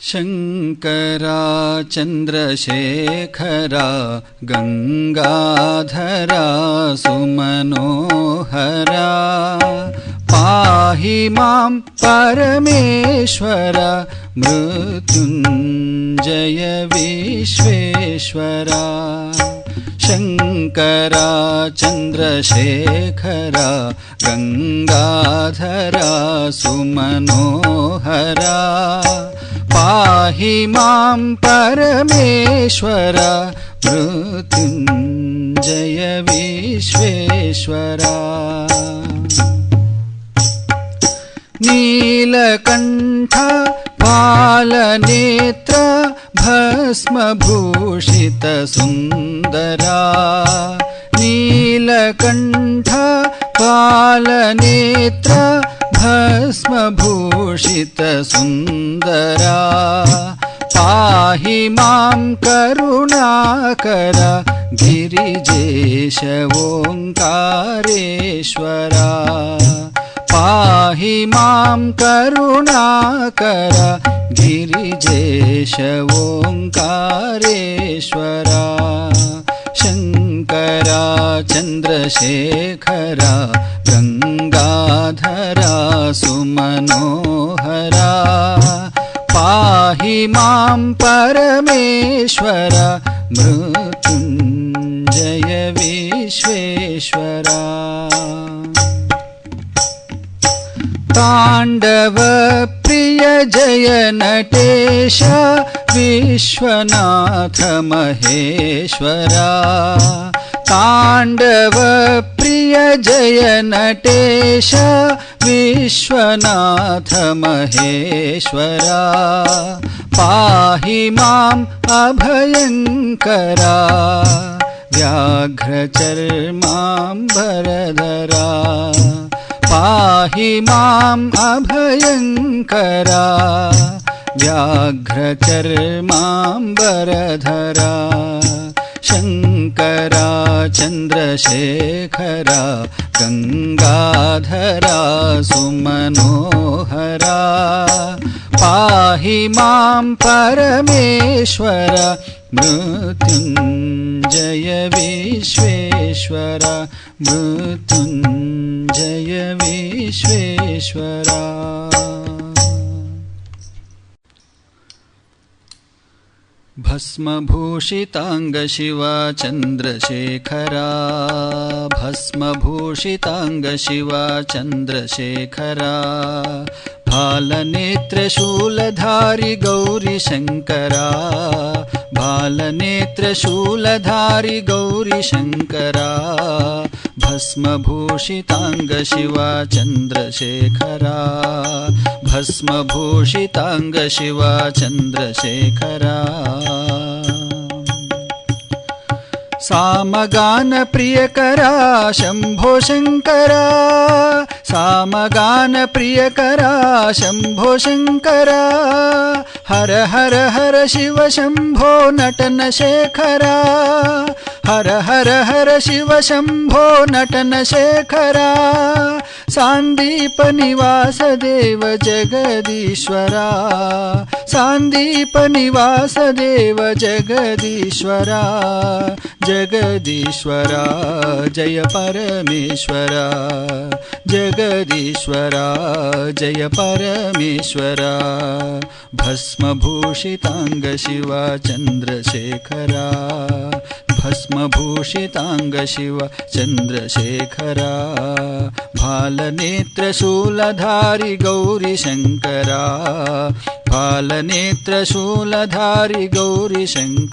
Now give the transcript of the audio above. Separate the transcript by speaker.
Speaker 1: शंकरा चंद्रशेखरा गंगाधरा सुमनोहरा पाहि मां परमेश्वर मृत्युंजय विश्वेश्वरा। शंकरा चंद्रशेखरा गंगाधरा सुमनोहरा पाहि मां परमेश्वर मृत्युंजय विश्वेश्वरा। नीलकंठ बालनेत्र भस्मभूषित सुंदरा। नीलकंठ बालनेत्र भस्मभूषित सुंदरा पाहि मां करुणाकर गिरिजेश ओंकारेश्वरा। पाहि मां करुणाकर गिरिजेश ओंकारेश्वरा। शंकरा चंद्रशेखरा गंगाधरा सुमनोहरा पाहि मां परमेश्वर मृत्युंजय विश्वेश्वरा। तांडव प्रिय जय नटेश विश्वनाथ महेश्वरा। तांडव प्रिय जय नटेश विश्वनाथ महेश्वरा पाहि मां अभयंकरा व्याघ्रचर्मांबरधरा। पाहि मां अभयंकरा व्याघ्रचर्मांबरधरा। शंकरा चंद्रशेखरा गंगाधरा सुमनोहरा पाहि मां परमेश्वर मृत्युंजय विश्वेश्वरा। मृत्युंजय विश्वेश्वरा। भस्मभूषितांग शिवा चंद्रशेखरा। भस्मभूषितांग शिवा चंद्रशेखरा भालनेत्र शूलधारी गौरी शंकरा। भालनेत्र शूलधारी गौरी शंकरा भस्मभूषितांग शिवा चंद्रशेखरा। भस्मभूषितांग शिवा चंद्रशेखरा। सामगान प्रियकरा शंभो शंकरा। सामगान प्रियकरा शंभो शंकरा। हर हर हर शिव शंभो नटन शेखरा। हर हर हर शिव शंभो नटन शेखरा। सांदीप निवास देव जगदीश्वरा। सांदीप निवास देव जगदीश्वरा। जगदीश्वरा जय परमेश्वरा। जगदीश्वरा जय परमेश्वरा। भस्मभूषितांग शिवा चंद्रशेखरा। भस्मभूषितांग शिवा चंद्रशेखरा भालनेत्र शूलधारी गौरी शंकरा। भालनेत्र शूलधारी गौरी शंकरा।